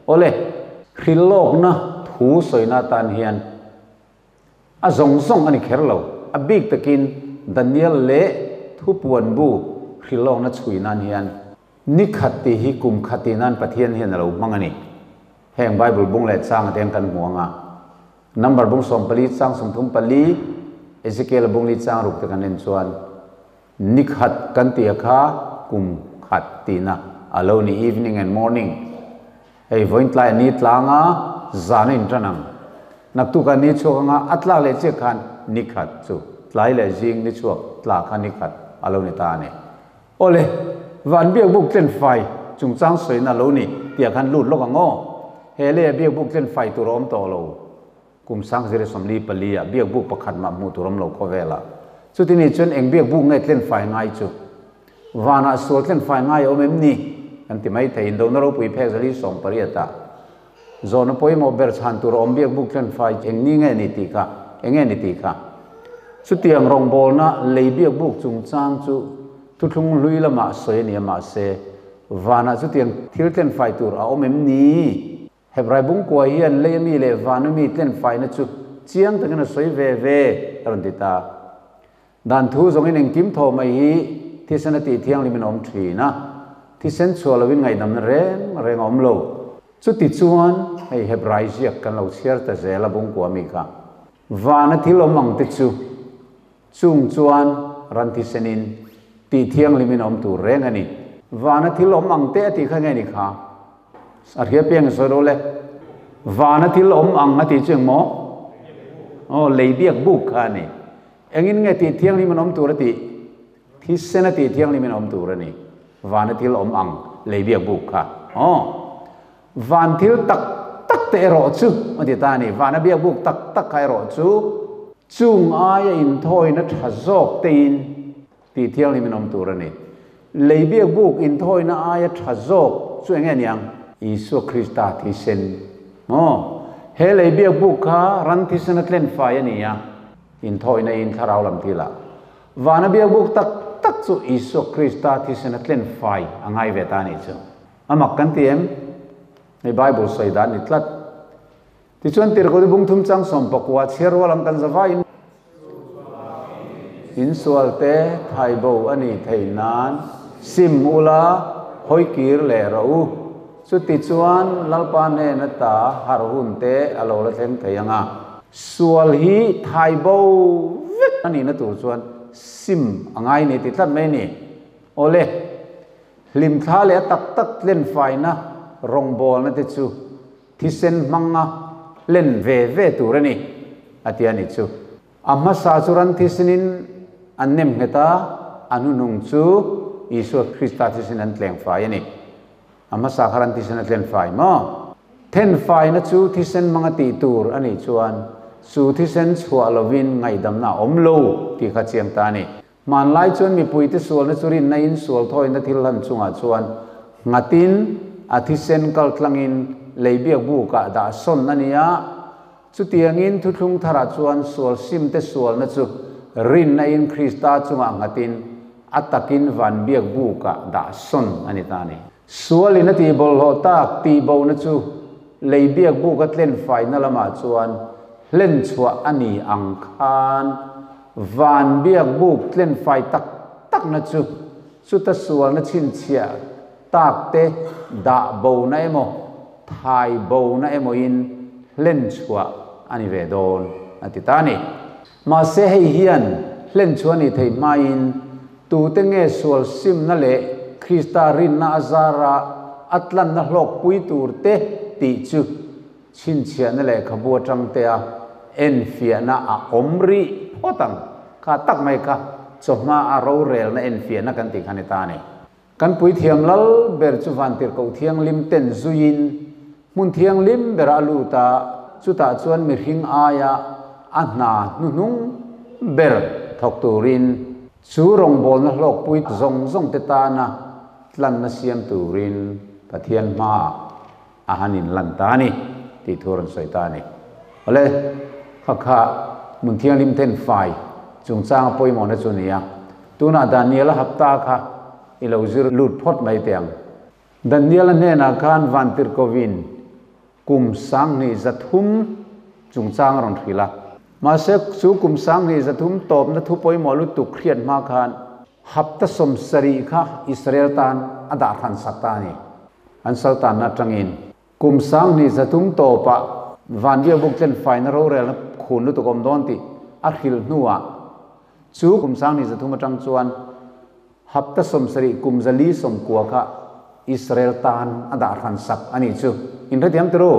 โอเลคริโลกนะทูสวยนาตานเฮียนอาสงสงอันนี้แค่เราอบิกตะกินดันเนียลเละทุปวนบูคริโลกนะช่วยนันเฮียนนิขัดตีฮิกุมขัดตีนันปะเทียนเฮียนเรามังอันนี้แห่งไบเบิลบุงเล็ดสร้างเตียงกันหัวงานัมเบอร์บุงสมปลีสร้างสมทุมปลีเอสเกลบุงลิสร้างรูปตะกันเล่นส่วนนิขัดกันตีข้ากุมขัดตีนะ alone evening and morning ไอ้วันทลายนิดลางาจานินจันงนักตุกันนิชวงาอัตลาเลเจคันนิขัดจูทลายเลจิงนิชวกตลาคันนิขัด alone ตาเนี่ยโอเลวันเบียบุกเล่นไฟจุงจ้างสวยน่าโลนี่เตียคันลุดโลกงอเฮเล่เบียบุกเล่นไฟตุรอมโตโลกุมสังเสริสมลีปลีเบียบุกประคันมามูตุรอมโลโคเวล่าสุดที่นี่จนเองเบียบุกเงยเล่นไฟง่ายจูวานาสวดเล่นไฟง่ายโอเมมนี่อันที่ไม่แต่อินโดนรบุยเพกจะรีส่งปริยตาโซนปอยโมเบอร์ชันตุรอมเบียบุกเล่นไฟเองนี่เงนิติกะเองเงนิติกะสุดที่ยังรองโบนะเลยเบียบุกจุงจ้างจูทุกทุงลุยละมาสวยเนี่ยมาเซวานาสุดที่ยังทิลเล่นไฟตุรเอาเมมนี่เฮบไรบุงกัวเฮียนเลยมีเลวานุมีเล่นไฟนะจูเจียงตั้งกันสวยเวรันติตาดันทูสงอินเองกิมโทมาฮีที่สนติเที่ยงลิมินอมทรีนะที่เซนชัวลวินไงดำเรงอมโลสุดที่ชวนให้เฮบไรเจียกันเราเชียร์แต่เจละบุงกัวมีค่ะวานาที่ลมังติดจูจุงชวนรันทิเซนินตีเที่ยงลิมินอมตูเรงอันนี้วานาที่ลมังเตะตีข้างไงนี่ค่ะอาเทียเปียงสโรเลวานาที่ลมังตีจึงโมโอ้เลยเบียกบุกค่ะนี่เอ็งอินไงตีเที่ยงลิมินอมตูระตีที่เซนตีเที่ยงลิมินอมตูระนี่วานทิลอมอังเลยเบียบุกค่ะอ๋อวานทิลตักเตะรอจูมาติตานี่วานเบียบุกตักใครรอจูจุงอายอินทอยนัทฮัจอกตีนตีเที่ยงลิมินอมตูระนี่เลยเบียบุกอินทอยนัทอายฮัจอกช่วยไงเนี่ยอิสุคริสต์ที่เซนอ๋อเฮเลยเบียบุกค่ะรันที่เซนเล่นไฟนี่ยังอินทอยในอินทาราวลำทีละวานเบียบุกตักจูอิสุคริสต์ที่เสนเล่นไฟอังไงเวตานี่จูอามักกันที่ในไบเบิลสวยด้านนี้ลัดที่ชวนตีรกุฎบุ้งทุ่มจังสมปกว่าเชื่อว่าลำกันจะว่าอินส่วนเตะไทยโบอันนี้ไทยนานซิมอุลาหอยกีร์เลรูสุดที่ชวนลัลปานเนนตาฮารุนเตะอโลละเทมไทยยังอ่ะส่วนฮีไทยโบอันนี้นะตัวชวนซิมอังไงนี่ติดตั้งไม่นี่โอเลลิมท้าเลยตักเล่นไฟนะรองบอลนั่นติดชูที่เซนมังงะเล่นเวตัวนี่อาทิตย์นี้ชูอามาสาจุรันที่เซนินอันเนมเหตาอนุนุงชูอิสุคริสต์ที่เซนันเล่นไฟนี่อามาสาคารันที่เซนันเล่นไฟมั้งเทนไฟนะชูที่เซนมังติตัวอันนี้ชวนสูที่เซนชัวลวินไงดำนาอมโลที่ขัดเชียงตานี่มันไล่ชวนมีปุยที่สวนนสุรินในอินสวนทอยนัทิลันชงอาชวนงัดินอาทิเซนกัลตลังอินเลยเบียบุกะดาสนนันยาสุดที่ยังอินทุกทุงทาราชวนสวนซิมเตสวนนัสุรินในอินคริสตาชงอางัดินอัตตะกินวันเบียบุกะดาสนอันนี้ตานี่สวนลินที่บอลโหตาตีบอลนัสุเลยเบียบุกะเล่นไฟนั่นละมาชวนเล่นชัวอันนี้อังคารวานเบียบุกเล่นไฟตักนะจูสุดสวนนะชินเชียตากเตดาโบนะเอโมไทยโบนะเอโมอินเล่นชัวอันนี้เวดอนอันที่ตานี่มาเสียให้เฮียนเล่นชัวนี่ไทยมาอินตูเตงเอสวลซิมนั่นแหละคริสตารินนาซาระอัตลันนะโลกปุยตูเตติจูชินเชียนั่นแหละขบวนจังเตียเอ็นฟิอานาอมรีพอตังข้าตักไม่ค่ะสมมาอารูเรลนะเอ็นฟิอานากันติขันตานี่กันปุยเทียมลัลเบอร์จูฟันติร์กูเทียงลิมเต็นซุยินมุนเทียงลิมเบอร์อาลูตาสุตาชวนมิริงอายาอันนานุงเบอร์ทอกตูรินชูรงบอลนะโลกปุยซงเตตานะลันนะเซียมตูรินปะเทียนมาอาหานินลันตานี่ที่ทุรนสวยตานี่อะไรข้ามุนเทียงลิมเทนไฟจงสร้างปอยมอนในส่วนนี้ตัวน่ะดานิเอลฮับตาค่ะอิเลวซิรุดพอดไม่เตียงดานิเอลเนี่ยนักการวันติร์โควิน กุมสังนี่จะทุ่มจุงจางรอนทีละมาเสกสู่กุมสังนี่จะทุ่มตบนัทุปอยหมอลุตุเครียดมาคันฮับตะสมสรีค่ะอิสราเอลตานอดาทันสักตานี่อันสัลตานนัดจังอินกุมสังนี่จะทุ่มโตปะวันเดียวบุกเล่นไฟนรกเรลขุนลุตุกอมดอนติอัคิลนัวสู่กุมสังนี่จะทุ่มมาจังจวนฮับตะสมสรีกุมจะลีสมกัวค่ะอิสราเอลตานอดาทันสักอันนี้จู่อินทร์เดียมตรู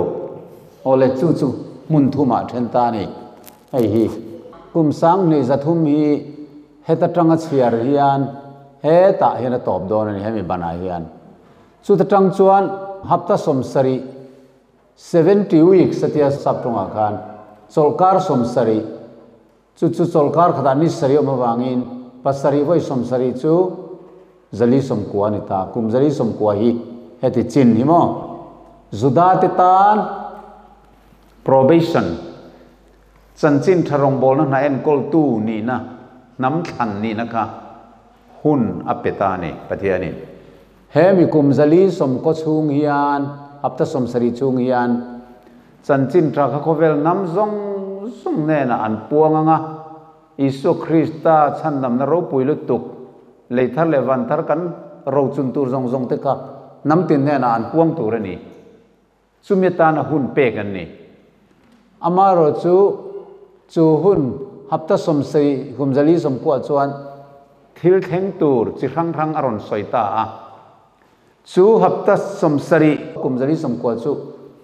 โอเลจู่มุนทุมาเทนตานี่ไอ้ฮีกุมสังนี่จะทุ่มฮีเฮตจังเชียร์ฮิอันเฮตาเฮนตอบโดนนี่ให้มีบรรณาฮิอันสุดจังจวนฮับตาสมสรี70 weeks สติสับตรงอาการโซลคาร์สมสรีจู่โซลคาร์ขดานิสรีอมวางินปัสสรีไว้สมสรีจู่จลีสมกัวนิตากุมจลีสมกัวฮีเฮติจินฮิโมจุดาติตาน probation จันจินทรงบอลนะนายเอ็นกอลตูนี่นะน้ำขันนี่นะคะหุ่นอเปตานี่ปะเทียนี่เฮมิกุมจลีสมก็ชุงฮิอันอับตะสมสรีชุงฮิอันจันจินทราเขาเวลน้ำซงเนน่ะอันปวงงะอิสุคริสตาฉันนำนรกปุยลุตุกเลยทะเลวันทาร์กันเราจุนตูซงเตกะน้ำตินเนน่ะอันปวงตัวนี่สุมิตานะหุ่นเปกันนี่อามาโรจูหุ่นฮับตะสมสรีกุมจลีสมกัวจวนทิลเทงตูร์จิรังรังอรอนสอยตาจูฮับตะสมสรีกุมจลีสมกัวจู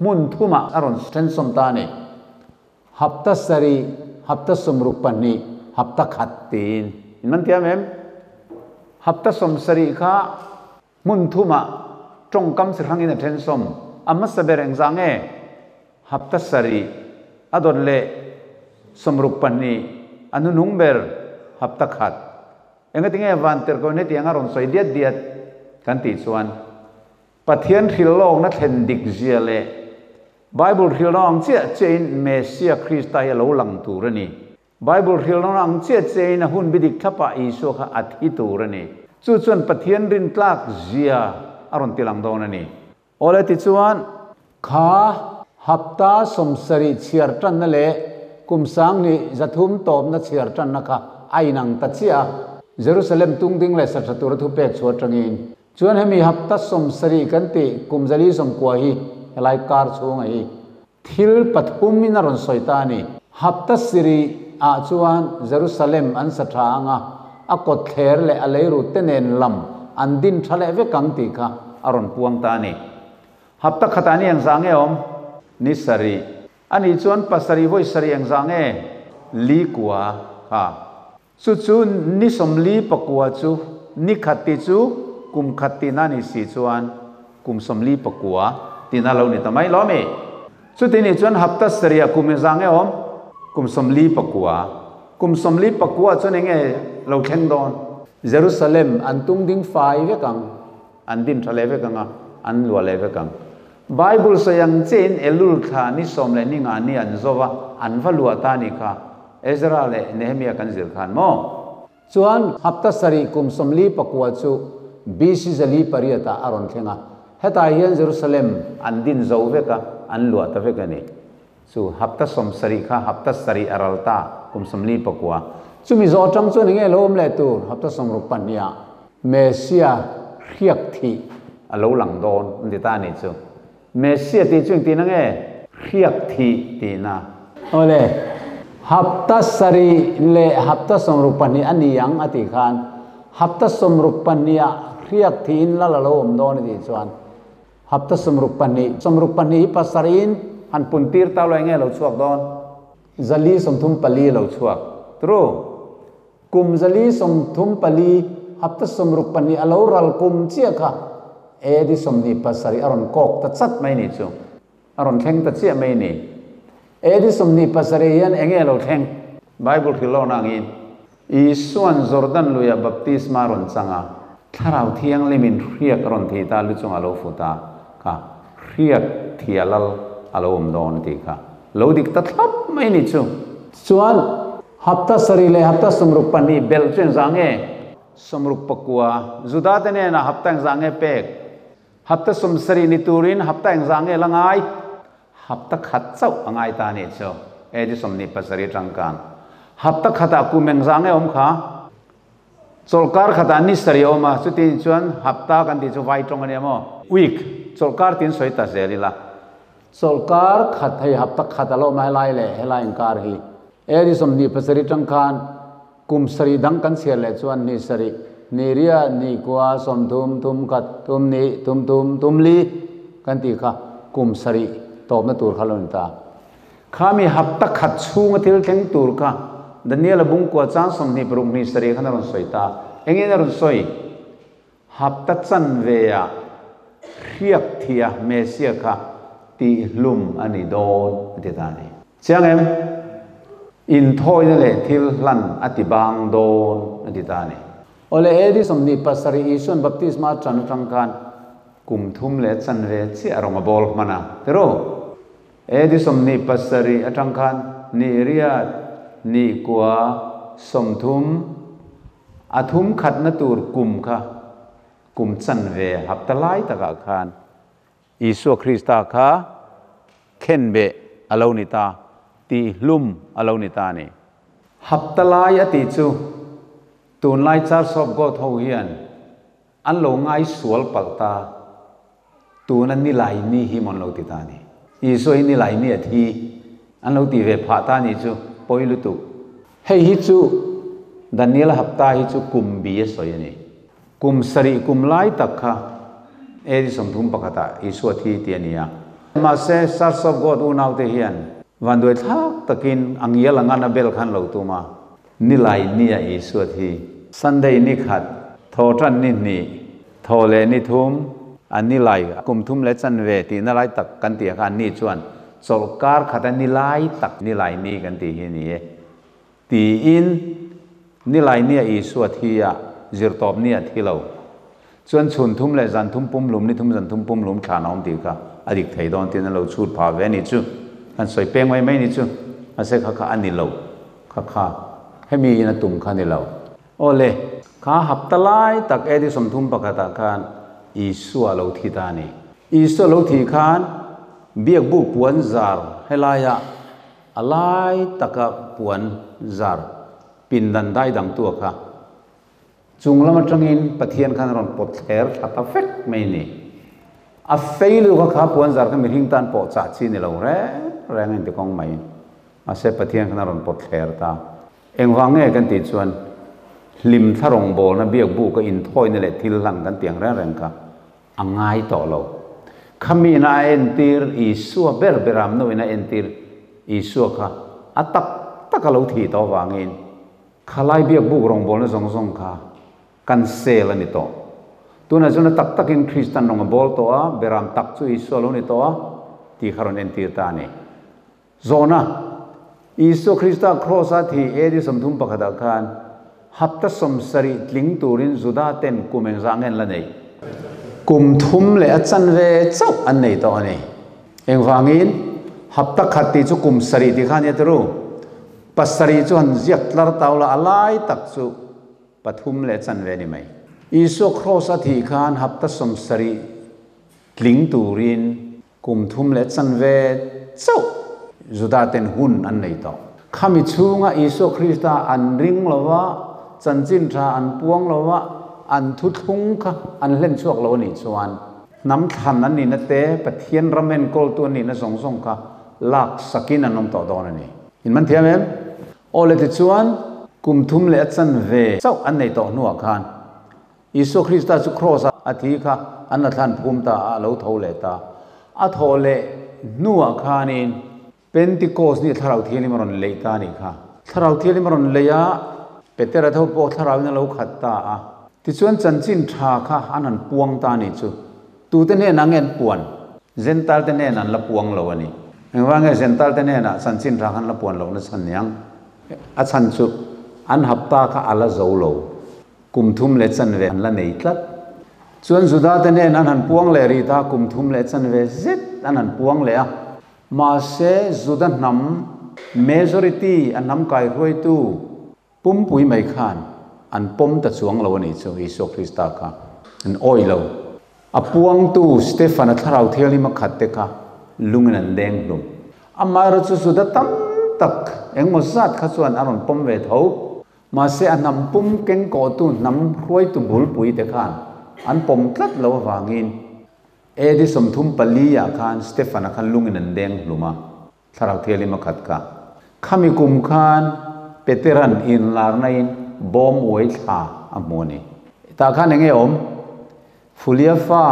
มุนทุมาอรอนเทนสมตานี่ฮับตะสรีฮับตะสมรุปันนี่ฮับตะขัดตีนนั่นเทียมเอ็มฮับตะสมสรีข้ามุนทุมาจงกำสิรังอินเทนสมอามัสเบรงจังฮับตะสรีอดอนเล่สมรุปันนี่อนุนุงเบอร์ฮับตะขัดเองก็ทิ้งวันเตอร์ก็เนี่ยที่ยังอารมณ์สวยเดียดกันติดส่วนปะเทียนทิลโลกนัดเห็นดิกเจียเล่ไบเบิลทิลโลกเจ้าเจนเมสเซียคริสต์ไตเหลาหลังตูรนี่ไบเบิลทิลโลกเจ้าเจนหุ่นบิดิกทับอิสุขะอัฐิตูรนี่จู่ส่วนปะเทียนรินตลักเจียอารมณ์ติลังโดนนี่โอเลติดส่วนข้าฮับตาสมสรีเชียร์จันนั่นแหละกุมสังนี่จะทุ่มตบนัดเชียร์จันนะคะไอ้นังตัดเชียเยรูซาเล็มตุงดิ้งเลยสัตว์ตัวทุเปกชวดจังอินชวนให้มีฮับตัดสมสรีกันติกุมจลีสมกัวฮีไลการชงไอทิลปัทอุมินารอนสอยตานี่ฮับตัดสรีอาชวนเยรูซาเล็มอันสัทธางะอากดเทร์เลอะไรรูเตเนนลำอันดินทะเลเวกังติค่ะอารอนพวงตานี่ฮับตัดขตานี่ยังสังเอมนิสรีอันนี้ชวนปัสสรีไว้สรียังสังเอลีกัวค่ะจู่นิสมลีปกัวจูนิขัดติจูกุมขัดตินานิสีจวนกุมสมลีปกัวตินาเราเนี่ยทำไมล้อมจู่ที่นี่จวนฮับตัสเรียกุมยังสังเออมกุมสมลีปกัวกุมสมลีปกัวจวนยังไงเราแข่งดอนเยรูซาเล็มอันตุงดิ้งไฟเวกังอันดินทะเลเวกังอันลัวเลเวกังไบเบิลสยังเจนเอลูลคานิสมเลนิงานี่อันโซวะอันฟัลัวตานิค่ะเอซราเลเนฮิมียกันซิลขานโมชวนฮับตัสรีกุมสมลีปกัวจูบีซีจลีปริยตาอารอนเทงะเฮตาเฮียนเยรูซาเล็มอันดินโซเวกะอันลัวตะเวกันนี่จูฮับตัสสมสรีค่ะฮับตัสรีอารัลตากุมสมลีปกัวจูมีโจจังชวนยังไงโลมเลตูฮับตัสสมรุปันเนียเมเซียเรียกทีอโลหลังโดนนี่ตานี่จูเมเซียตีจุงตีนั่งเเรียกทีตีนาโอเลฮับตัสรีเลฮับตัสสมรุปันนีอันนี้ยังอติขานฮับตัสสมรุปันนีเรียกทีนละละโลมโดนนี่จวนฮับตัสสมรุปันนีปัสสรีนหันปุ่นตีร์ตาลอยไงเราชวกโดนจลีสมทุมปลีเราชวกตรูกุมจลีสมทุมปลีฮับตัสสมรุปันนีอโลรัลกุมเชียค่ะเอดิสมนีปัสสรีอรอนกอกตัดซัดไม่นี่จูอรอนแข็งตัดเชียไม่นี่เอดิสมนีปัสสรียันเองเราแข่งไบเบิลคือเล่านางอินอีส่วนจอร์แดนลุยบัพติสมารอนสังอาถ้าเราเที่ยงลิมินเรียกรอนทีตาลุจงอาโลฟุตาค่ะเรียกเทียลลอาโลมโดนทีค่ะโลดิกตัดทับไม่นิจูส่วนฮับตัสรีเลฮับตัสสมรุปันนีเบลเจนสังเอสมรุปปัวจุดาเตเนนะฮับตังสังเอเป็กฮับตัสสมสรีนิตูรินฮับตังสังเอละไง หับตะขัดเจ้าอ่างไอตานี่เจ้าที่สมนิปัสริตรังการหับตะขัดกูเมงสังอมขาโซลการขัดนิสริอมาสุดที่ชวนหับตากันที่จะไว้ตรงนี้มั้งวิกโซลการตินสวยตัดเสรีละโซลการขัดให้หับตะขัดเราไม่ไล่เลยให้ไล่การฮีที่สมนิปัสริตรังการกุมสริดังกันเสียเลยชวนนิสรินิเรียนิกว่าสมทุมขัดทุมนี้ทุมลีกันที่ค่ะกุมสริตบมาตูร์ขลุ่นตาข้ามีหับตะขัดชูงที่เทงตูร์ค่ะดันนี้ละบุ้งกว่าจ้างสมนิปรุงนิสริขนาดรุ่นสวยตาเองนี่รุ่นสวยหับตะจันเวียเรียกเทียเมเซียค่ะตีลุ่มอันนี้โดนที่ตานี่เจ้าเอ็มอินทอยนั่นแหละที่ลันอธิบางโดนที่ตานี่โอเลที่สมนิปัสริอิสุนบัพติสมาจันทรังการกุมทุ่มเลจันเวชีอารมณ์บอลมานะแต่รู้ที่สมนิปัสริอจังการนิเรียนิกว่าสมทุมอาทุมขัดนตูร์กุมค่ะกุมจันเวหับตะไลตะกะคานอิสุคริสต์ค่ะเข็นเบอลานิตาตีลุ่มอลานิตานี่หับตะไลอติจูตูนไลจาร์สอบก็ทวียนอันโลงไอสวลปักตาตูนันนี่ไหลนี่ฮิมันโลติตานี่อิสุนี่ไหลนี่ทีอันโลติเวพาตานี่จูปอยลุตุเฮฮิจูดันนี่ละหับตาฮิจูกุมบีเอสอยนี่กุมสริกุมไลตักค่ะที่สมทุมปกตาอิสุทีเตียนียมาเซซาร์สอบก็ตูนเอาเทียนวันด้วยทักตะกินอังเยลังอันเบลขันเหล่าตัวมานี่ไหลนี่อิสุทีสันเดย์นี่ขัดโทจันนี่โทเลนี่ทุมอันนี้ไหลกุมทุมเลจันเวตีนั่นไหลตักกันตีกันนี่ชวนโซลการขัดนี่ไหลตักนี่ไหลนี่กันตีนี่ตีอินนี่ไหลนี่อิสุทีอะจิรตอบนี่ที่เราชวนชุนทุมเลจันทุมปุ่มลุมนี่ทุมจันทุมปุ่มลุมขาน้องตีกันอดีตไทยดอนที่นั่นเราชูดพาเวนี่จูอันสวยเป้งไว้ไม่นี่จูอันเสกข้าอันนี้เราข้าให้มีนัตุ่มข้านี่เราโอเลข้าหับตะไลตักที่สมทุมปกตะคานอิสุอาเราที่ตานี่อิสุเราที่คานเบียกบุปวนซาร์ให้ลายะอะไรตักปวนซาร์ปินดันได้ดังตัวข้าจุงละมันจังอินปะเทียนขันรอนปดแขร์ขัดเฟกไม่นี่อัฟเฟยลูกข้าปวนซาร์ก็มีหิงตันปดจัดชีนี่เราแรงเงินที่กองไม่อาเซปะเทียนขันรอนปดแขร์ตาเองฟังเนี่ยกันติดส่วนลิมทะรงโบนะเบียกบุก็อินถ้อยนี่แหละที่หลังกันเตียงแรงค่ะอังไงต่อเราขมีนาเอ็นตีร์อิสุเบอร์เบรามโนวินาเอ็นตีร์อิสุค่ะอัตตักเราที่ต่อวางอินขลายเบียกบุกรงโบนะสงค่ะกันเซลนี่ต่อตัวนั้นจนตักอินคริสตันรงโบลตัวเบรามตักจูอิสุเรานี่ตัวที่ขารอนเอ็นตีร์ตานี่โซน่าอิสุคริสต์ครอสาที่ที่สมทุมปกติการหับตัสมสริลิงตูรินจุดาเต็นกุมเองสังเงินละนี่กุมทุมเลยจันเวเจ้าอันนี้ตัวนี้เองฟังอินหับตักขัดที่จุกุมสริที่ข้านี่ตรู้ปัสสริจุหันเจียกลาร์ตาวละอะไรตักจุปทุมเลยจันเวนี่ไหมอิสุครอสาที่ข้านหับตัสมสริลิงตูรินกุมทุมเลยจันเวเจ้าจุดาเต็นหุ่นอันนี้ตัวข้ามีชูงะอิสุคริสต์อันริงละวะจันจินทราอันปวงละวะอันทุทุงค่ะอันเล่นช่วงเราหนีชวนน้ำทันนั้นนี่นะเตะปะเทียนรำเมนโกลตัวนี่นะสงค่ะลากสกินอันนมต่อดอนนี่เห็นมันเทียมเอ็มโอเลติชวนกุมทุมเลจันเวเจ้าอันไหนต่อนัวคานอิสุคริสต์สุครอสอาทิค่ะอันนั้นทันภูมิตาเราเท่าเลตาอัทโอเลนัวคานินเป็นติโกสนี่ทาราเทียนมรอนเลตานี่ค่ะทาราเทียนมรอนเลยะเป็นแต่ละเท่าโปทาราวินเราขัดตาที่ชวนจันจินทราค่ะอันนั้นปวงตานี่จูตูเตเน่นังเงินปวนเซนตัลเตเน่นันละปวงเราวันนี้เห็นว่าไงเซนตัลเตเน่น่ะจันจินทราคันละปวนเราเนี่ยสัญญังชันจูอันหับตาค่ะอัลละโจโลกุมทุมเลจันเวอันละเนยตัดชวนสุดาเตเน่นันหันปวงเลรีตากุมทุมเลจันเวเซ็ตอันหันปวงเลยมาเสจุดนั้นเมจอริตี้อันนำกายรวยตู้ปุ่มปุยไม่ขานอันปุ่มตัดสวงเราวันนี้จูอิสุคริสต์ค่ะอันอ้อยเราอปวงตู้สเตฟานทาราเทียลิมาขัดเตค่ะ lung nan deng lum amara chu su da tam tak eng mo zat kha chuan aron pom ve tho ma se anam pum keng ko tu nam roi tu bul pui te khan an pom tlat lo wangin edi som thum pali ya khan Stefan khan lung nan deng luma tharak theli ma khat ka khami kum khan peteran in lar nain bom oi tha amoni ta khan enge om fulia fa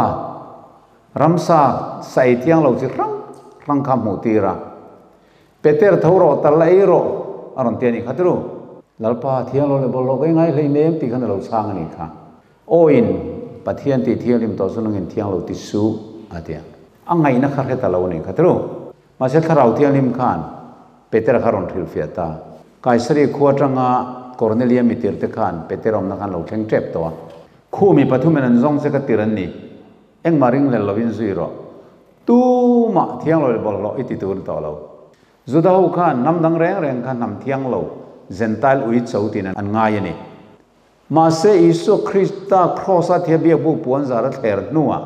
ramsa sai tiang lo chi rang kham mu tira peter thoro talai ro aron tiani khatru lalpa thiang lo le bol lo ngai le nem ti khan lo sang ani kha oin pathian ti thiang lim to sunung in thiang lo ti su atia angai na khar heta lo ni khatru ma se kharau thiang lim khan peter kharon thil fiata kaisari khuatanga cornelia mitir te khan peterom na khan lo thleng trep to khu mi pathumen an zong se ka tiran ni eng maring le lovin zero tu ma thiang lo bol lo iti tur to lo zudahu khan nam dang reng khan nam thiang lo gentile ui chautin an ngai ani ma se isu krista crossa thebia bu puan zara ther nuwa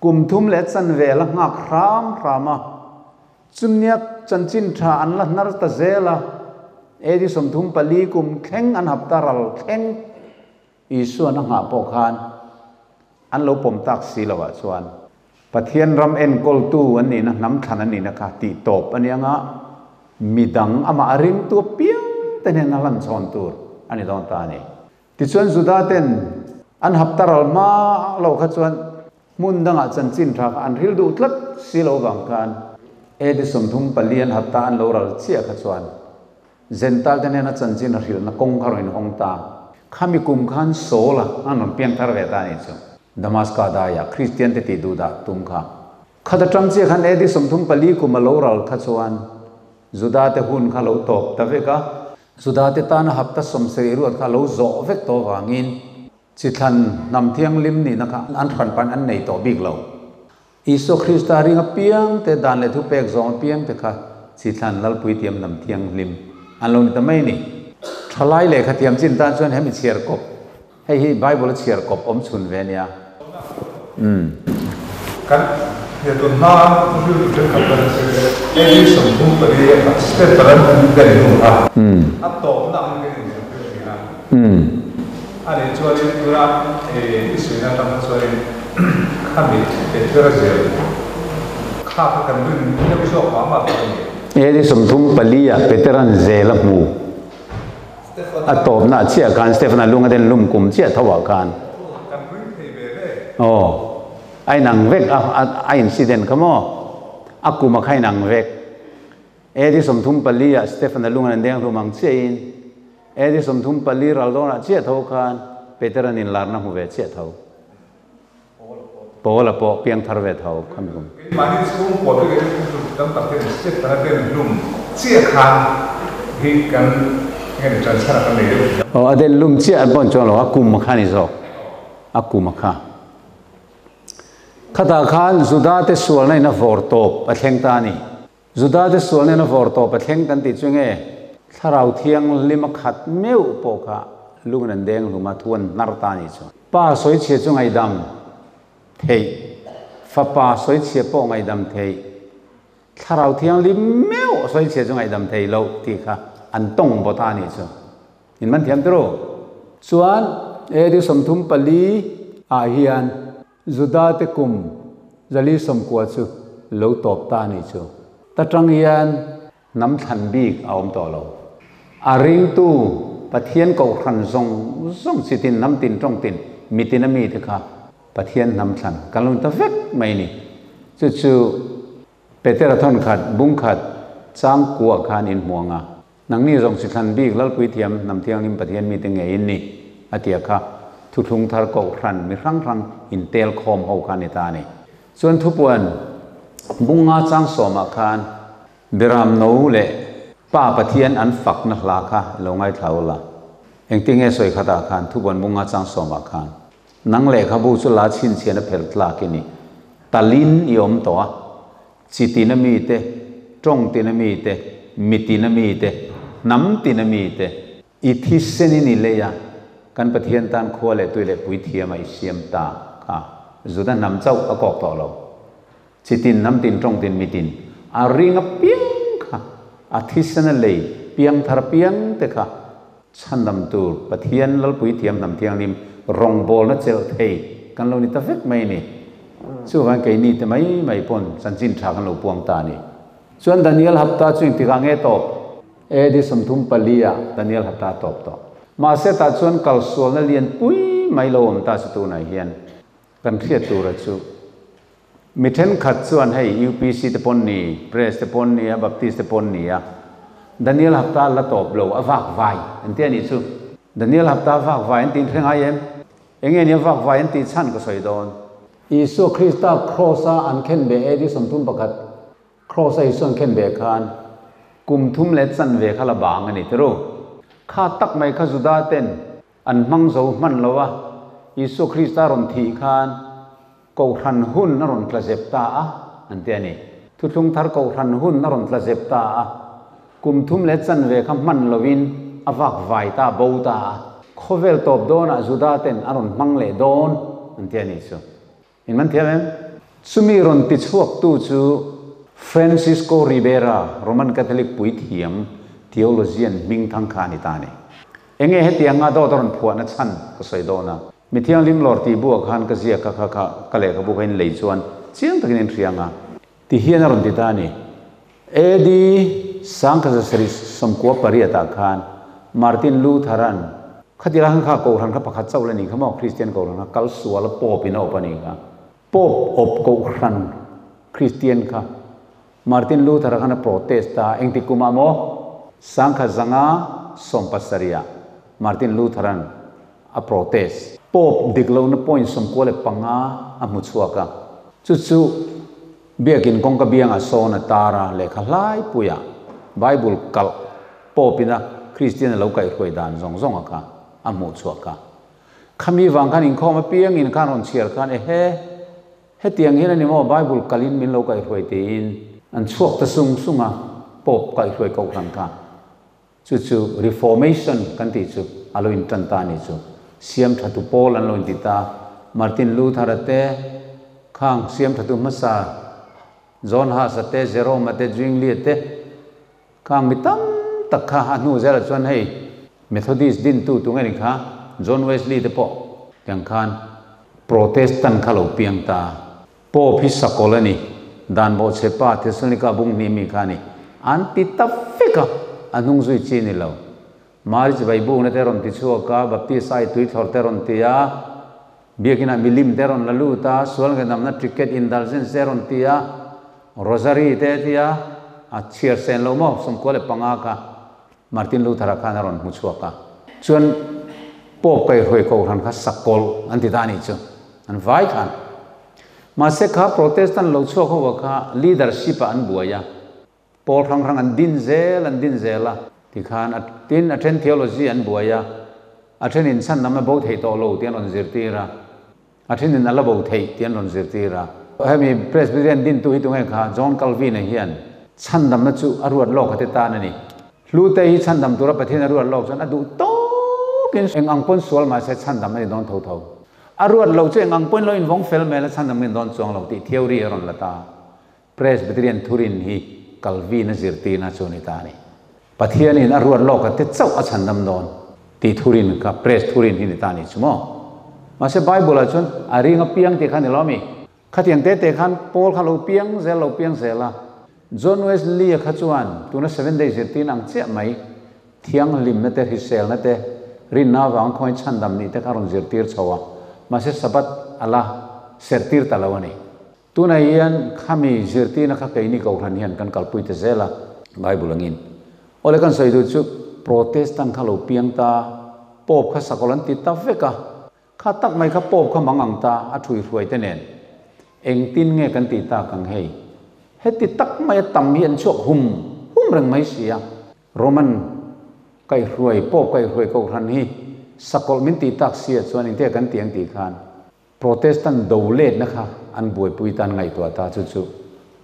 kum thum le chan vela ngak ram rama chunyak chanchin tha an la nar ta zela edi som thum pali kum thleng an haptaral thleng isu an nga po khan an lo pom tak si lawa chuan pathian ram en kol tu an ni na nam than an ni na ka ti top anianga midang ama aring tu piang tenen na lan chon tur ani don ta ni ti chuan zudaten an haptaral ma lo kha chuan mun danga chanchin tha an ril du tlat si lo wang kan edi som thum palian hapta an lo ral chia kha chuan zental tenen na chanchin ril na kong kharoin hong ta khami kum khan sola anon piang thar ve ta ni chu damaska da ya christian te ti du da tum kha khada tram che khan edi som thum pali kum lo ral kha chuan zuda te hun kha lo top ta ve ka zuda te ta na hapta som se ru kha lo zo vek to wangin chi than nam thiang lim ni na kha an khan pan an nei to big lo iso krista ringa piang te dan le thu pek zong piang te kha chi than lal pui tiam nam thiang lim an lo ni ta mai ni thalai le kha tiam chin tan chuan hemi chiar kop hei hi bible chiar kop om chun ve nia kan ya to na tu tu kan kan se edi som thum pali step paran da ni ha a to na ang ni ni ha ale chuari tura isuna tam chuari khami te tura je kha ka kan bin ni bi so pa ma ni edi som thum pali ya veteran zela mu a top na chia kan Stefan lunga den lum kum chia thawa kan kan bin thei be le oh ai nang vek a incident kamo aku ma khai nang vek edi som thum pali ya Stefan lunga den deng rumang chein edi som thum pali ral dona chia tho khan veteran in lar na hu ve chia tho pola po piang thar ve tho kham kum mani chung po te tam tak te step paran den lum chia khan hi kan ngen chan sara kan nei oh aden lum chia an bon chong lo aku ma khani zo aku ma kha khata khan zuda te sual nei na vor top a thleng ta ni zuda te sual nei na vor top a thleng kan ti chunge tharau thiang lima khat meu po kha lung nan deng luma thuan nar ta ni chu pa soi che chungai dam thei fa pa soi che po ngai dam thei tharau thiang lim meu soi che chungai dam thei lo ti kha an tong bo ta ni chu in man thiam tro chuan edi som thum pali a hian zuda te kum zali som kwa chu lo top ta ni chu ta tang hian nam than bik aom to lo a ring tu pathian ko khan zong zong sitin nam tin tong tin mitin ami the kha pathian nam than kalun ta vek mai ni chu chu petera thon khat bung khat chang kwa khan in muanga nang ni rong si than bik lal pui thiam nam thiang lim pathian mi te nge in ni atia kha thu thung thar ko khan mi rang in tel khom ho khan ni ta ni chuan thu puan bunga chang soma khan beram no le pa pathian an fak na hla kha lo ngai thaula engtinge soi khata khan thu puan bunga chang soma khan nang le kha bu chu la chin chian a phel tla ki ni talin yom to chitina mi te tong tina mi te mitina mi te nam tina mi te ithi seni ni le ya kan pathian tan khua le tuile pui thiam ai siam ta kha zuda nam chau a kok to lo จิตินน้ำตินตรงตินมิตินอาริงเปียงค่ะอาทิสนั่นเลยเปียงทารเปียงเตค่ะฉันดำตูปะเทียนลปุยเทียมดำเทียงนิมรองบอลนั่นเจลเทกันเรานี่ตะเฟกไม่นี่ส่วนกันนี่แต่ไม่ปนสันจินชากันเราปวงตานี่ส่วนดานิเอลฮับตาจุงติกังเอตอบดิสมทุมปลียดานิเอลฮับตาตอบต่อมาเสตาส่วนกัลส่วนนั่นเลียนปุยไม่ลมตาสตูนายเฮียนกันเครียดตัวระจุมิเทนขัดส่วนให้ UPC ตะปนนี่เพรสตะปนนี่บัพติสตะปนนี่ดานิเอลฮับตาละตอบเราอวักไวอันเทียนี่สุดานิเอลฮับตาวักไวอันตีนเร่งไอเอ็มเองเนี่ยวักไวอันตีชั้นก็สวยโดนอิสุคริสต์ครอสอันเข็นเบเอดิสมทุมประกัดครอสอิสุอันเข็นเบคานกุมทุมเล็ดสันเวขลบางอันนี้ทรู้ข้าตักไม่ข้าสุดาเต้นอันมังโซมันละวะอิสุคริสต์รอนทีคานกูรันหุ่นนรอนกลาเซปตาอันเดียนี่ทุกทุงทาร์กูรันหุ่นนรอนกลาเซปตากุมทุมเล็ดสันเวขมันละวินอวักไวตาบูตาโคเวลตบโดนอสุดาเต้นอรอนมังเลโดนอันเดียนี่สุเห็นมันเทียมสุมีรอนติดพวกตู้จูฟรานซิสโกริเบราโรมันคาทอลิกปุยเทียมทีโอโลจีนมิงทังคานิตานี่เองเหตุยังอาโดตรอนผัวนัดชันก็สวยโดนะมิเทียงลิมลอร์ตีบัวขันก็เสียกะเลกบุกเห็นเลยชวนเชียงตะกินเทียงอ่ะที่เฮียนรอนติตานี่ดีสังกัสริสมควบปริยตาคานมาร์ตินลูเทรันขัดที่ร้านข้าโกรันข้าประคัดเจ้าเลยนี่ข้าบอกคริสเตียนโกรันกัลสัวและโปปินอปนี่ค่ะโปอบโกรันคริสเตียนค่ะมาร์ตินลูเทรันข้าโปรเตสต์เองติกุมาโมสังกัสงาสมปัสริยามาร์ตินลูเทรันa protest pop diklo na point som ko le panga a muchuaka chu biakin kong ka bianga so na tara le khalai puya bible kal popina christian lo kai khoi dan zong aka a muchuaka khami wang kan in khoma piang in kan on chiar kan he tiang hin ani mo bible kalin min lo kai khoi tin an chuak ta sunga pop kai khoi ko kan ka chu reformation kan ti chu aloin tanta ni chu siam thatu Paul an loin tita Martin Luther ate khang siam thatu masa John Huss ate Jerome ate Zwingli ate khang mitam takha anu zela chuan hei Methodist din tu ngani kha John Wesley te po yang khan Protestant khalo piang ta po phi sakolani dan bo chepa Thessalonica bung ni mi khani anti tafika anung zui chi ni lo March Bible na teron ti chuaka baptist ai tui thor teron tia biakina milim teron lalu ta sual ga namna ticket indulgence teron tia rosary te tia a chier sen lo mo som ko le panga ka Martin Luther ka naron mu chuaka chuan pop kai hoi ko ran kha sakol anti dani chu an vai khan ma se kha protestant lo chuak ho kha leadership an buaya pol rang an din zelaที่ขานตินอัตเทนเทโอโลจีอันบัวยาอัตเทนอินสันนั่นมาบอกให้ตัวเราเตียนรอนซิร์ตีระอัตเทนอินนั่นละบอกให้เตียนรอนซิร์ตีระให้มีเพรสบิเดนดินตุฮิตุงให้ข้าจอห์นคัลวินเฮียนชันดำนั่นจู่อรวดโลกขัดตานั่นนี่รู้แต่ฮิชันดำตัวรับประเทศอรวดโลกจนอดูโตกินเองอังปนสวลมาใช้ชันดำนั่นโดนเท่าอรวดโลกจนเองอังปนเราอินวงเฟลเมลชันดำนั่นโดนจงเราติเทอรีรอนละตาเพรสบิเดนทูรินฮีคัลวินซิร์ตีน่าชนิตานี่ปะเทียนี่นรวดโลกก็เตเจ้าอาชันดำดอนตีทุรินกับเพรสทุรินที่นิตานี่ชั่วโมงมาเสไบเบิลจนอาริงเปียงตีขันนี่ล้อมีขัดยังเตะขันโพลขันเราเปียงเซลเราเปียงเซลละจอห์นเวสลีย์ขัดจวนตัวนั้น7 days ตีนังเจ้าไหมเที่ยงลิมนั่นเตะฮิเซลนั่นเตะรินน้าวังคอยชันดำนี่เตะคารอนเจตีร์ชัวมาเสสับัดอัลลาเซตีร์ตะลาวันนี้ตัวนั้นยันขามีเจตีนักขัดนี่เขาขันยันกันกัลปุยเตเซลละไบเบิลงินoleh kan saya itu Protestan kalau piang ta pop kha sakolan ti ta veka kha tak mai kha pop kha mangang ta athui ruai te nen eng tin nge kan ti ta kang hei heti tak mai tam hian chok hum rang mai sia Roman kai ruai pop kai ruai ko ran hi sakol min ti tak sia chuan in te kan tiang ti khan Protestant dolet na kha an buai pui tan ngai to ta chu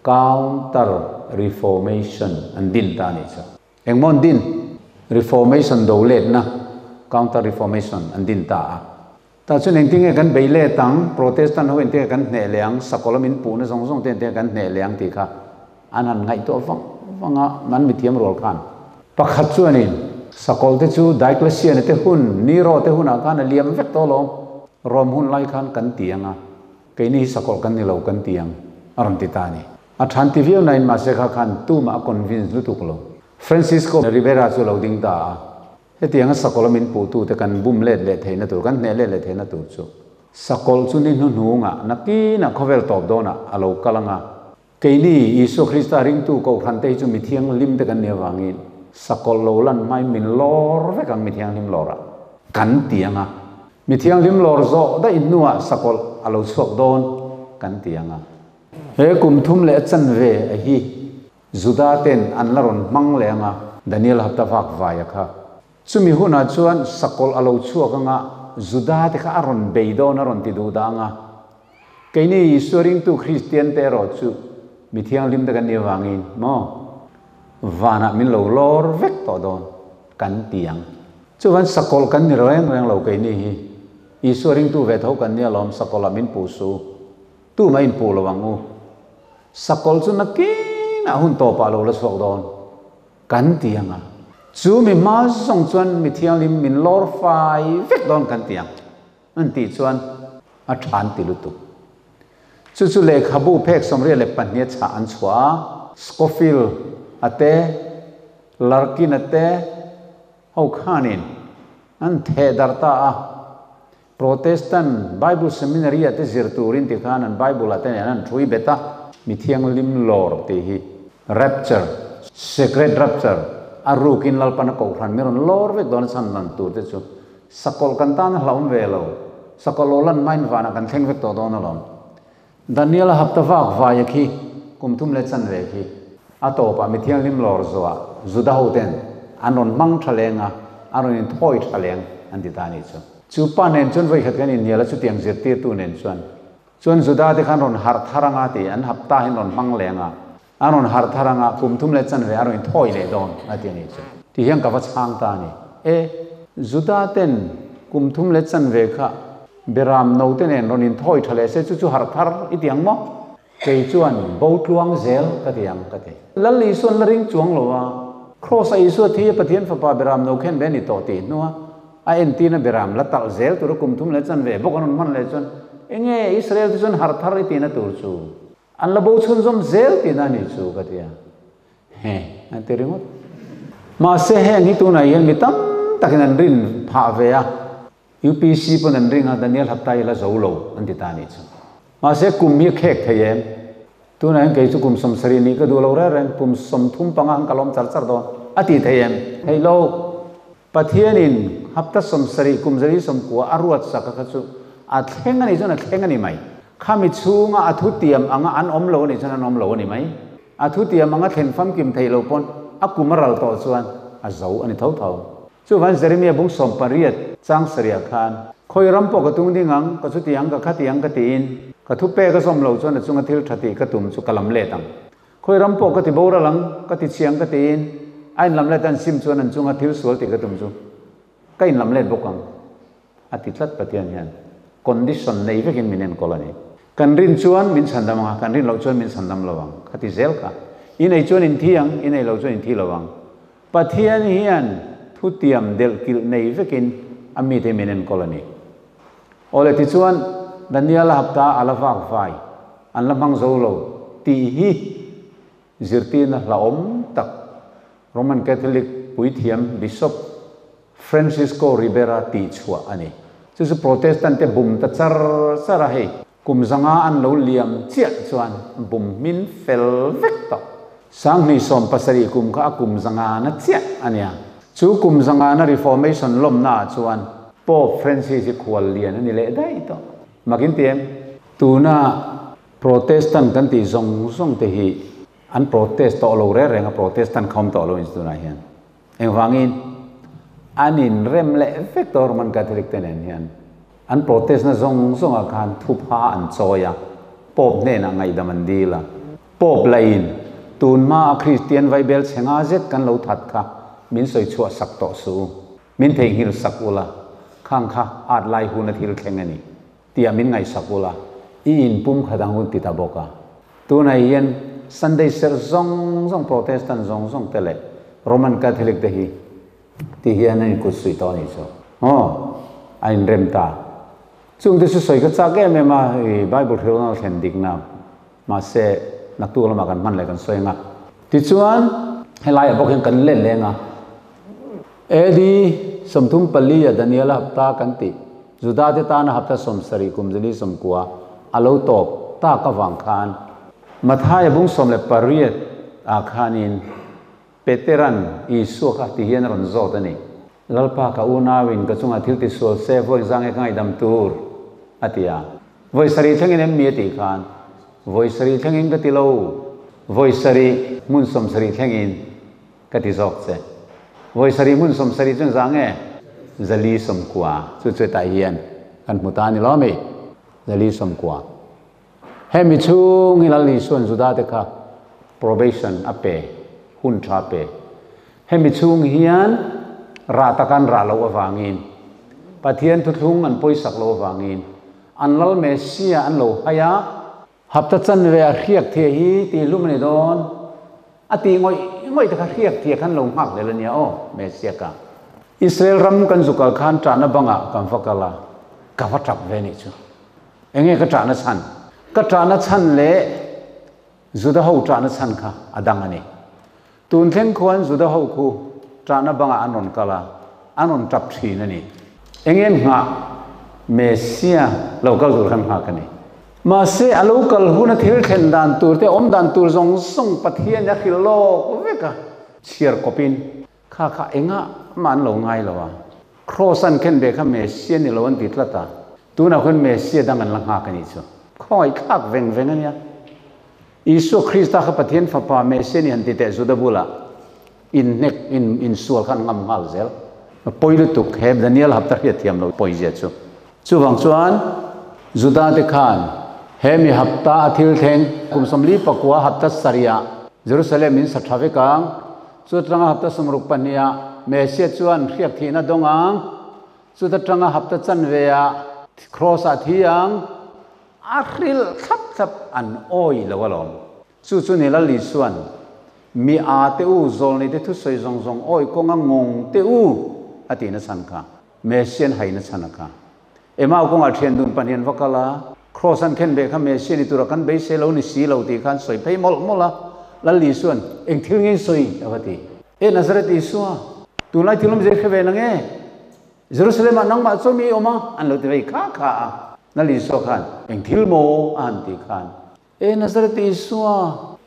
counter reformation an din ta ni cha engmon din reformation dolet na counter reformation an din ta ta chu ning tinge kan beile tang protestant ho inte kan hne leang sakolamin pu na zong zong te kan hne leang ti kha anan ngai to wanga man mithiam rol khan pakhat chu anin sakol te chu Diocletian te hun Nero te hun kan liam vek to lo rom hun lai khan kan tianga ke ni sakol kan ni lo kan tiang aron ti ta ni a than ti viu nain ma se kha khan tu ma convince lu tu lo Francisco Rivera chu lo ding ta he tianga sakolamin pu tu te kan bum let le theina tur kan ne le theina tur chu sakol chu ni nu nga naki na khovel top do na alo kalanga keini Isu Krista ring tu ko khan te chu mithiang lim te kan ne wangin sakol lo lan mai min lor ve kang mithiang lim lora kan tianga mithiang lim lor zo da innuwa sakol alo chuak don kan tianga he kum thum le chan ve a hi Juda ten an laron mang lenga Daniel hapta vak vaya kha chumi huna chuan sakol alo chuak anga Juda te kha aron beidon aron ti du danga keini Isuring tu Christian te ro chu mithiang lim da kan ni wangin mo vana min lo lor vek to don kan tiang chuan sakol kan ni roeng lo keini hi Isuring tu ve tho kan ni lom sakol amin pu su tu mai pu lo wangu sakol chu na ki na hun to pa lo la sok don kan tianga chu mi ma song chuan mithiang lim min lor fai vek don kan tiang an ti chuan a than ti lu tu chu le khabu phek som re le pahnia cha an chua Scofield ate Larkin ate ho khanin an the darta a Protestant Bible Seminary ate zirturin ti khan an Bible ate an thui beta mithiang lim lor te hi rapture secret rapture arukin lalpana ko khan meron lor ve don san nan tu te chu sakol kan tan hlom ve lo sakol lan main wana kan theng ve to don lom Daniel hapta vak vaya khi kumthum le chan ve khi ato pa mithiang lim lor zowa Juda hoten anon mang thalenga aron in thoi thaleng an ti ta ni chu pa nen chun voi khat kan in niala chu tiang zir ti tu nen chuan Juda te khan ron har tharanga ti an hapta hin ron mang lenga anon har tharanga kumthum le chan ve aron thoi le don ati ni chu ti hiang ka va chang ta ni Juda ten kumthum le chan ve kha beram no ten en ron in thoi thale se chu har thar itiang mo kei chuan bo tluang zel ka tiang ka te lalli son la ring chuang lo wa cross ai so thi pathian fa pa beram no khen be ni to ti no a en ti na beram la tal zel tur kumthum le chan ve bok anon man le chon enge Israel ti chon har thar ti na tur chu an la bo chun zom zel ti na ni chu ka tia he an te ringot ma se he ni tu na yen mi tam takin an rin pha ve a UPC pon an ring a Daniel hapta ila zo lo an ti ta ni chu ma se kum mi khek thayem tu na ke chu kum som sari ni ka du lo ra ren kum som thum panga ang kalom char char don ati thayem hello pathian in hapta som sari kum sari som ko aruat saka ka chu a thenga ni chona thenga ni mai khami chunga athu tiam anga an om lo ni chana nom lo ni mai athu tiam anga thlen fam kim thei lo pon akumaral to chuan a zo ani thau thau chu van Jeremia bung som pariat chang saria khan khoi ram po ka tung dingang ka chu tiang ka khatiang ka tin ka thu pe ka som lo chuan chunga thil thati ka tum chu kalam le tang khoi ram po ka ti bora lang ka ti chiang ka tin ain lam le tan sim chuan an chunga thil sual ti ka tum chu ka in lam le bokang ati tlat patian hian condition nei vekin minen colony kan rin chuan min sandam nga kan rin lo chuan min sandam lawang khati zel ka inei chuan in thiang inei lo chuan in thi lawang pathian hian thu tiam del kil nei vekin ami te minen colony ole ti chuan Daniel hapta alavak vai an lamang zo lo ti hi zirtin la om tak Roman Catholic puithiam Bishop Francisco Rivera ti chua ani chu Protestant te bum ta char chara hei kum zanga an lo liam chia chuan bum min fel vek to sang ni som pasari kum kha kum zanga na chia ania chu kum zanga na Reformation lom na chuan Pope Francis khwal lian ani le dai to makin tem tuna Protestant kan ti zong zong te hi an protest to lo re renga Protestant khom to lo in tuna hian eng wangin anin rem le vector man Catholic tenen hian an protest na zong zong a khan thupa an choya pop ne na ngai damandila pop lain tun ma Christian Bible chenga zet kan lo that kha min soi chua sak to su min thei hil sak ula ข้างข้าอาจไล่หุ่นที่เราแข่งนี่เตียมินไงสักบุละอินปุ่มขดังหุ่นติดตาบกะตัวไหนยันซันเดย์เซอร์ซองโปรเตสแตนต์ซองเตเลโรมันคาทอลิกเดฮีที่เฮียนั่นกุศลตอนนี้soอันเริ่มตาซึ่งที่สุดก็จะแก้ไม่มาไบเบิลเทลน์เห็นดิกนะมาเสนักตัวละมากันมันเลยกันสวยงามที่ส่วนให้ไล่บอกเห็นกันเล่นเลยนะดีสมทุมปลีดานิเอลฮับตากันติจุดาเตตานะฮับตาสมสริกุมจลีสมกัวอาลูตบตากวังคานมาท้ายบุ้งสมเลปารีดอาคานินเปเตรันอิสุขที่เฮียนรอนโซตันี่ลัลปากับอุนาวินก็จุงอาทิตย์ที่สุดเซฟไว้จังเอกไงดัมตูร์อาทิยาไว้สรีทั้งอินมีติคานไว้สรีทั้งอินกติโลไว้สรีมุนสมสรีทั้งอินกติจอกเซไว้สรีมุนสมสรีจังจังเอจลีสมกัวสุดสุดตายเฮียนกันมุตานิล้อมีจลีสมกัวเฮมิชุงฮิลลีส่วนจุดาเตค่ะ probation อเปหุ่นชาเปเฮมิชุงเฮียนราตกันราโลวางินปะเทียนทุทุงอันป่วยสักโลวางินอันลัลเมเซียอันโลหายาหับตัดจันเวียเรียกเทียฮีตีลุมในดอนอตีงอยตะเรียกเทียขันลงหักเลยเนี่ยโอ้เมเซียกะอิสราเอลรำกันสุกัลขันจานบังะกันฟักลากะวัตรับเวนิจูเองก็จานชันก็จานชันเละจุดเขาจานชันค่ะอดังอันนี้ตุนเทงควรจุดเขาคูจานบังอันนนกลาอันนนจับทีนั่นนี่เองหาเมเซียเราก็รู้กันหากันนี่มาเสียลูกลหุ่นที่เห็นดันตูร์แต่ดันตูร์ส่งปะเทียนยักษ์โลกเวกะเชียร์กบินข้าเองมันหลงไงล่ะวะครอสันเข็นเบคเมเซียนี่เราวันติดละตาตัวนักคนเมเซียดังกันหลังหากันนี่ชัวคอยข้าเวงเนี่ยอิสุคริสต์ข้าปะเทียนฟ้าป่าเมเซียนี่หันติดแต่สุดาบุละอินเน็กอินส่วนขันงำหัลเซลปอยลุตุกเฮบดานิเอลฮับตะเฮียเทียมเราปอยเจ็ดชัววังส่วนจุดาเตคานเฮมิฮับตาอาทิลเทงกุมสมลีปกัวฮับตาสริยาเยรูซาเล็มมินสัตว์เวกังสุดตรังฮับตาสมรุปปัญญาเมเซียชวนเรียกทีนัดดงอังสุดตรังฮับตาจันเวียครอสอาทิยังอาคริลทับอันโอยละวะลมสุดนี่ละลิส่วนมีอาเตอูโซลนี่เตทุสอยซงโอยกงงงเตอูอาทินัสันค่ะเมเซียนไฮนัสันค่ะเอ็มเอากงอาเทียนดุนปัญญาวักลาครอสันเข็นเบคเมเซียนี่ตัวกันเบสเซลนี่สีเหลาตีขันสวยไปมอละละลิส่วนเองทิ้งเงินสวยเอาไปตีนัสเรติสัวตัวไหนที่ลมเจ็บเวนังเอเยรูซาเล็มนังมาสมีออกมาอันเราจะไปข้านั่นลิสัวขันเองทิ้งโมอันตีขันนัสเรติสัว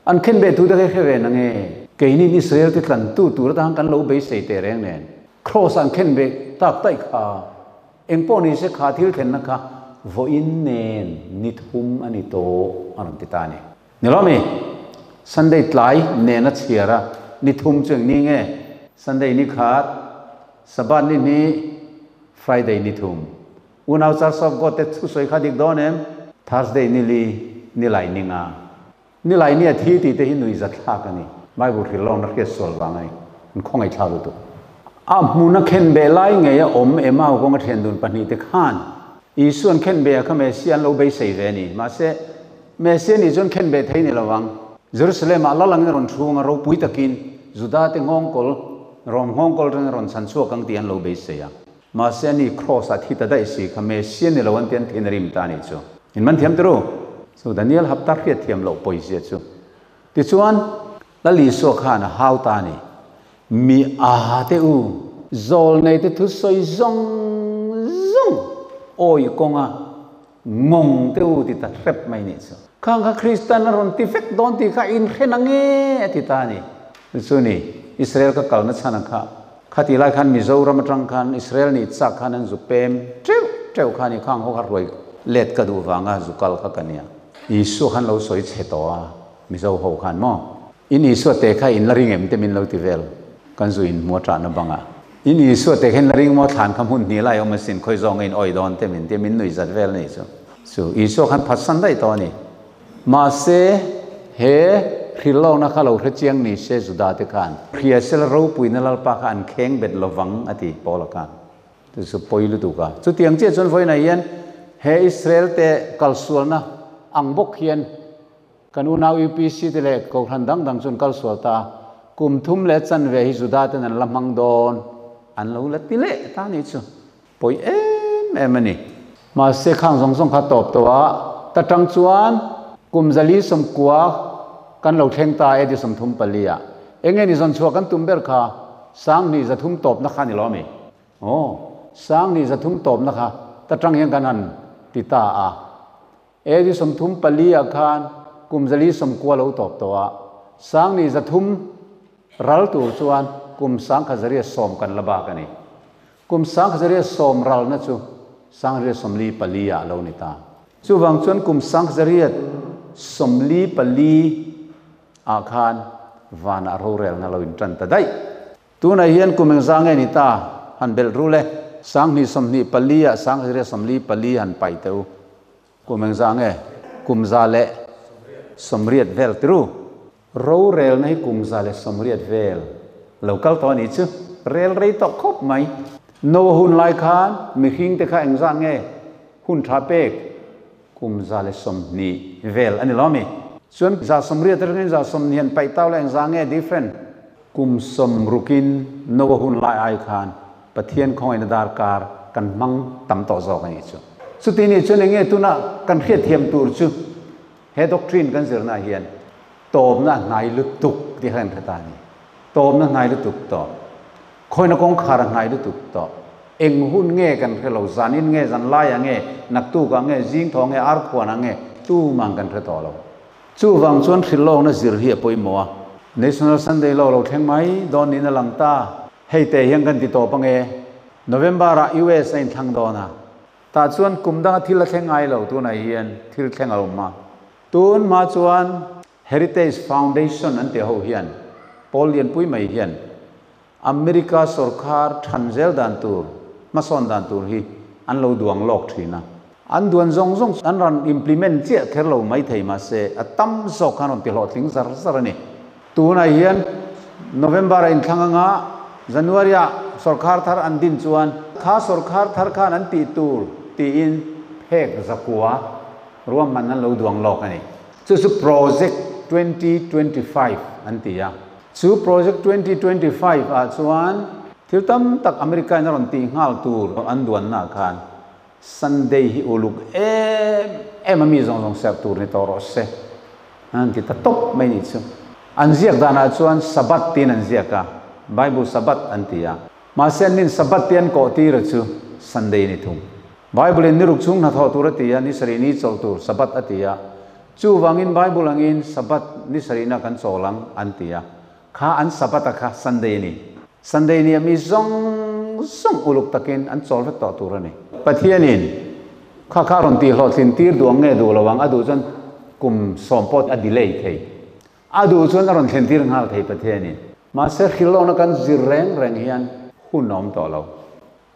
อันเข็นเบตัวเด็กเวนังเอเกยนี่อิสราเอลที่ตันตัวระดังกันเราเบสเซเตเรงเนี่ยครอสันเข็นเบตักไตข้าเองป้อนี่เสขาทิลเข็นนะคะวอินเนนนิทุมอันนี้โตอันติตานี่นี่ล้อมีสันเดย์ไลเนนัทเชียระนิทุมจึงนี่ไงสันเดย์นี่ขาดสบันนี่ฟรายเดย์นิทุมอุณเอาจากสอบก็เต็มทุกสวยขาดิกดอนเอ็มทัสเดย์นี่ไหลนี่งานี่ไหลนี่ที่เตหินุยจักขากันนี่ไม่บุรีลองนักเรียนสวดว่าไงมันคงไอ้ชาวตุมุนักเข็นเบลัยไงอมเอ็มเอาคงเทียนดุนปนิเตขานอีส่วนเข็นเบะข้าเมเซียนเราไปเสวนี่มาเสเมเซียนอีส่วนเข็นเบะไทยนี่ระวังเยรูซาเล็มอัลลอฮ์ลังนี่รอนชูงเราปุยตะกินจุดาเตงฮ่องกงรอมฮ่องกงรอนสันชัวกังเตียนเราไปเสียมาเสนี่ครอสอาทิตย์ได้สิข้าเมเซียนนี่เราวันเตียนเทนริมตานี่จูเห็นมันเทียมตรูสุดานิเอลฮับตาเรียเทียมเราปุยเสียจูติดส่วนละลิสัวขานฮาวตานี่มีอาเตอูโซลในที่ทุสอยซงโอ้ยกงงงเตอูติดตัดเร็บไม่เนี่ยข้างคริสเตียนรอนติเฟกโดนติข้าอินเขนังเอติตานี่ส่วนนี้อิสราเอลก็กล่าวนัชนักข้าที่ไล่ขันมิโซรามัตรังขันอิสราเอลนี่สักขันนั้นจุเปมเจ้าขันนี่ข้างเขารวยเล็ดกระดูกวางจุกลข้ากันเนี่ยอิสุขันเราสวยเฉดตัวมิโซหัวขันมั้งอินอิสุเตะข้าอินลาริงเอ็มเตมินเราติเวลกันจุอินมัวจานบังอินอิสุเตะเห็นลาริงมัวฐานคำหุ่นนี่ไล่เอามาสินคอยจองอินออยดอนเตมินหนุ่ยจัดเวลนี่so isu kan pasan dai to ni ma se he khilo na khalo khchiang ni se suda te kan khia sel ro pui na lal pa kan kheng bet lovang ati polakan su poilu tu ka chu tiang che chon foi na hian he Israel te kalsual na angbok hian kanuna UPC te le ko hran dang chun kalsual ta kum thum le chan ve hi juda te nan lamang don an lo la ti le ta ni chu poi em ani ma se khang song kha top to wa ta tang chuan kum zali som kwa kan lo thleng ta e di som thum palia enge ni zon chua kan tumber kha sang ni za thum top na kha ni lo mi sang ni za thum top na kha ta tang yang kan han ti ta a e di som thum palia khan kum zali som kwa lo top to wa sang ni za thum ral tu chuan kum sang kha zaria som kan laba ka ni kum sang kha zaria som ral na chu sang ria som li palia lo ni ta chu wang chuan kum sang zaria som li pali a khan vana ro rel na lo in tran ta dai tu na hian kum eng zang ni ta han bel ru le sang ni som ni palia sang zaria som li pali han pai teu kum eng zang kum za le som riat vel tru ro rel nei kum za le som riat vel local to ni chu rel rei to khop mai no hun lai khan mi hing te kha eng zang hun tha pek kum za le som ni vel ani lo mi chuan za som riat ren za som nian pai taw le eng zang different kum som rukin no hun lai ai khan pathian khoi na dar kar kan mang tam to zo ka ni chu chu ti ni chuan enge tu na kan khiat thiam tur chu he doctrine kan zir na hian tom na ngai lu tuk ti han thata ni tom na ngai lu tuk to khoi na kong khar ngai lu tuk to eng hun nge kan khelo zanin nge zan la ya nge nak tu ka nge jing thong nge ar khwa na nge tu mang kan thata lo chu wang chuan thilong na zir hi poi mo national sunday lo thleng mai don ni na lang ta hei te hiang kan ti to pa nge november ra US in thang do na ta chuan kum da thil thleng ai lo tu na hian thil thleng al ma tun ma chuan heritage foundation an te ho hian polian pui mai hian america sarkar thanzel dan tur mason dan tur hi an lo duang lok thina an duan zong an ran implement che kherlo mai thei ma se atam zo khanon ti lo thling zar zar ni tu na hian november in thanganga january sarkar thar an din chuan kha sarkar thar khan an ti tur ti in phek zakwa ruam man an lo duang lok ani chu project 2025 an ti ya chu project 2025 a chuan thil tam tak america na ron ti ngal tur an duan na khan sunday hi uluk em ami zong sep tur ni to ro se an ti ta top mai ni chu an ziak dana chuan sabat tin an ziaka bible sabat an ti ya ma sen nin sabat tian ko ti ra chu sunday ni thum bible ni ruk chung na tho tur ti ya ni sari ni chol tur sabat atia chu wangin bible angin sabat ni sari na kan cholang an ti ya kha an sabat kha sunday ni mi zong uluk takin an chol ve to tur ani pathianin kha ron ti hlo thin tir duang nge du lawang adu chan kum sompot a delay thei adu chon ron thin tir ngal thei pathianin ma ser khilo na kan zir reng hian hun nom to lo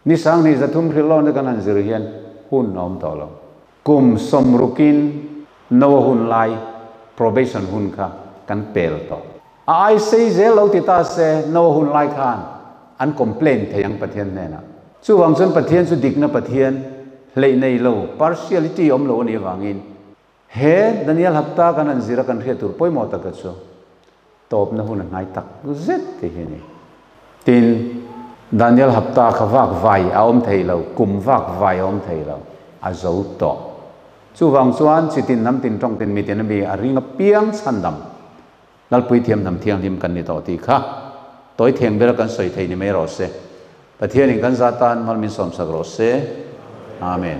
ni sang ni zathum khilo na kan an zir hian hun nom to lo kum somrukin no hun lai probation hun kha kan pel to ai sei je lo ti ta se no hun lai khan an complain theyang pathian ne na chu wang chon pathian chu dik na pathian lei nei lo partiality om lo ni wangin he daniel hapta kan an zira kan re tur poi mo ta ka chu top na hun ngai tak zet te hi ni tin daniel hapta khawak vai a om thei lo kum wak vai om thei lo a zo to chu wang chuan chitin nam tin tong tin mi tin mi a ringa piang chandam nal pui thiam nam thiang lim kan ni to ti kha toy theng bel kan soi thei ni me ro se pathian in kan zatan mal min som sak ro se amen